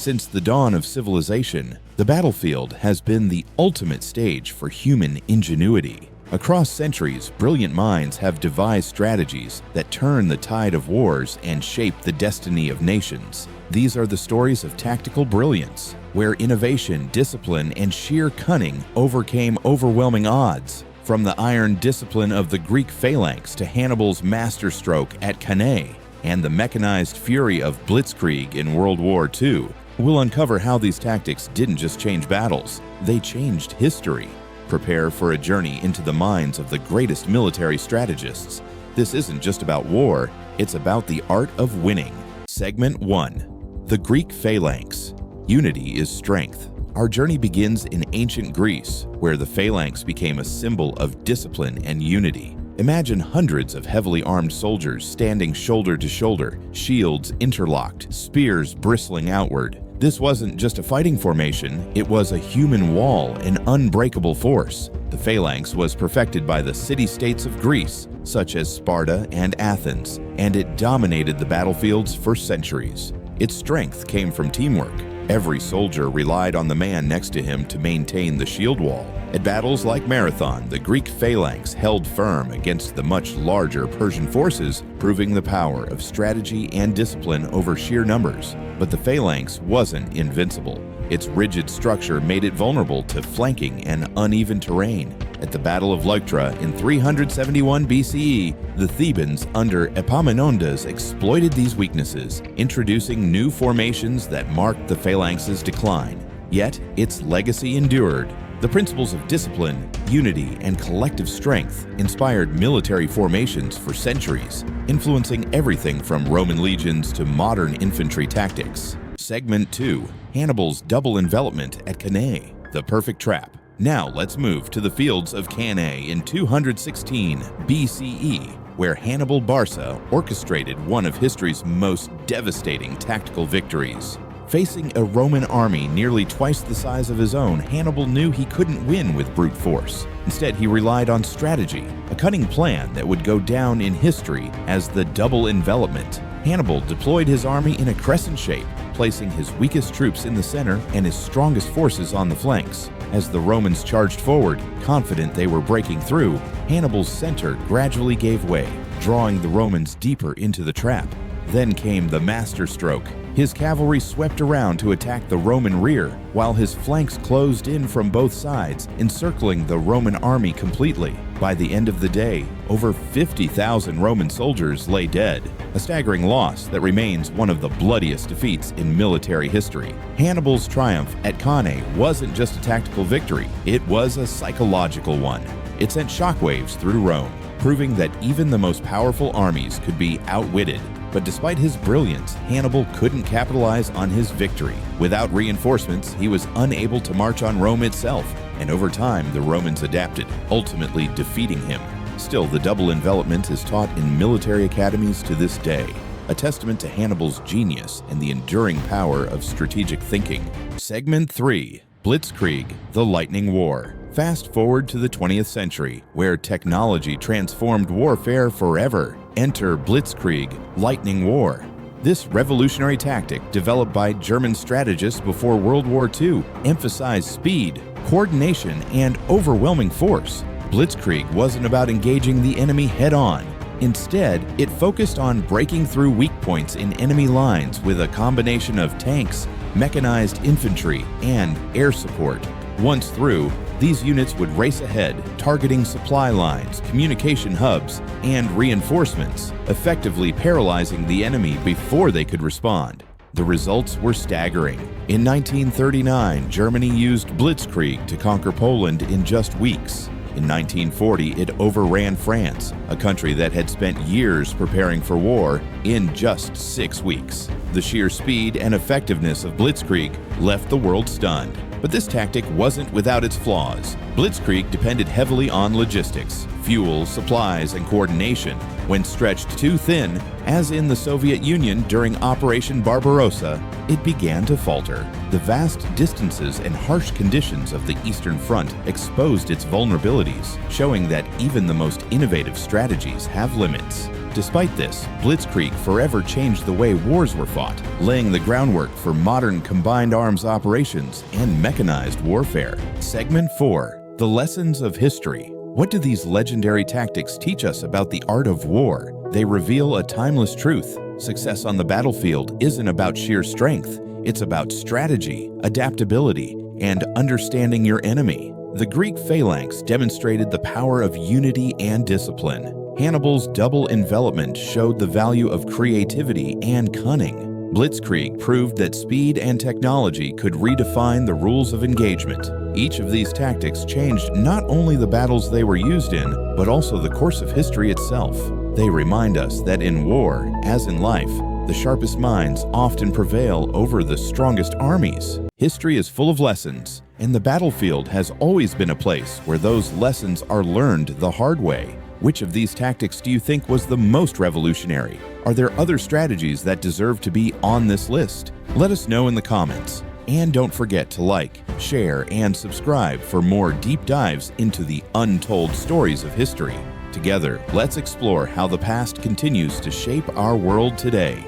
Since the dawn of civilization, the battlefield has been the ultimate stage for human ingenuity. Across centuries, brilliant minds have devised strategies that turn the tide of wars and shape the destiny of nations. These are the stories of tactical brilliance, where innovation, discipline, and sheer cunning overcame overwhelming odds. From the iron discipline of the Greek Phalanx to Hannibal's masterstroke at Cannae, and the mechanized fury of Blitzkrieg in World War II, we'll uncover how these tactics didn't just change battles, they changed history. Prepare for a journey into the minds of the greatest military strategists. This isn't just about war, it's about the art of winning. Segment 1. The Greek Phalanx. Unity is strength. Our journey begins in ancient Greece, where the phalanx became a symbol of discipline and unity. Imagine hundreds of heavily armed soldiers standing shoulder to shoulder, shields interlocked, spears bristling outward. This wasn't just a fighting formation, it was a human wall, an unbreakable force. The phalanx was perfected by the city-states of Greece, such as Sparta and Athens, and it dominated the battlefields for centuries. Its strength came from teamwork. Every soldier relied on the man next to him to maintain the shield wall. At battles like Marathon, the Greek Phalanx held firm against the much larger Persian forces, proving the power of strategy and discipline over sheer numbers. But the Phalanx wasn't invincible. Its rigid structure made it vulnerable to flanking and uneven terrain. At the Battle of Leuctra in 371 BCE, the Thebans under Epaminondas exploited these weaknesses, introducing new formations that marked the Phalanx's decline. Yet, its legacy endured. The principles of discipline, unity, and collective strength inspired military formations for centuries, influencing everything from Roman legions to modern infantry tactics. Segment 2. Hannibal's double envelopment at Cannae, the perfect trap. Now let's move to the fields of Cannae in 216 BCE, where Hannibal Barca orchestrated one of history's most devastating tactical victories. Facing a Roman army nearly twice the size of his own, Hannibal knew he couldn't win with brute force. Instead, he relied on strategy, a cunning plan that would go down in history as the double envelopment. Hannibal deployed his army in a crescent shape, placing his weakest troops in the center and his strongest forces on the flanks. As the Romans charged forward, confident they were breaking through, Hannibal's center gradually gave way, drawing the Romans deeper into the trap. Then came the masterstroke. His cavalry swept around to attack the Roman rear, while his flanks closed in from both sides, encircling the Roman army completely. By the end of the day, over 50,000 Roman soldiers lay dead, a staggering loss that remains one of the bloodiest defeats in military history. Hannibal's triumph at Cannae wasn't just a tactical victory, it was a psychological one. It sent shockwaves through Rome, proving that even the most powerful armies could be outwitted. But despite his brilliance, Hannibal couldn't capitalize on his victory. Without reinforcements, he was unable to march on Rome itself, and over time the Romans adapted, ultimately defeating him. Still, the double envelopment is taught in military academies to this day, a testament to Hannibal's genius and the enduring power of strategic thinking. Segment 3. Blitzkrieg, the Lightning War. Fast forward to the 20th century, where technology transformed warfare forever. Enter Blitzkrieg, Lightning War. This revolutionary tactic, developed by German strategists before World War II, emphasized speed, coordination, and overwhelming force. Blitzkrieg wasn't about engaging the enemy head-on. Instead, it focused on breaking through weak points in enemy lines with a combination of tanks, mechanized infantry, and air support. Once through, these units would race ahead, targeting supply lines, communication hubs, and reinforcements, effectively paralyzing the enemy before they could respond. The results were staggering. In 1939, Germany used Blitzkrieg to conquer Poland in just weeks. In 1940, it overran France, a country that had spent years preparing for war, in just 6 weeks. The sheer speed and effectiveness of Blitzkrieg left the world stunned. But this tactic wasn't without its flaws. Blitzkrieg depended heavily on logistics, fuel, supplies, and coordination. When stretched too thin, as in the Soviet Union during Operation Barbarossa, it began to falter. The vast distances and harsh conditions of the Eastern Front exposed its vulnerabilities, showing that even the most innovative strategies have limits. Despite this, Blitzkrieg forever changed the way wars were fought, laying the groundwork for modern combined arms operations and mechanized warfare. Segment 4. The Lessons of History. What do these legendary tactics teach us about the art of war? They reveal a timeless truth. Success on the battlefield isn't about sheer strength. It's about strategy, adaptability, and understanding your enemy. The Greek Phalanx demonstrated the power of unity and discipline. Hannibal's double envelopment showed the value of creativity and cunning. Blitzkrieg proved that speed and technology could redefine the rules of engagement. Each of these tactics changed not only the battles they were used in, but also the course of history itself. They remind us that in war, as in life, the sharpest minds often prevail over the strongest armies. History is full of lessons, and the battlefield has always been a place where those lessons are learned the hard way. Which of these tactics do you think was the most revolutionary? Are there other strategies that deserve to be on this list? Let us know in the comments. And don't forget to like, share, and subscribe for more deep dives into the untold stories of history. Together, let's explore how the past continues to shape our world today.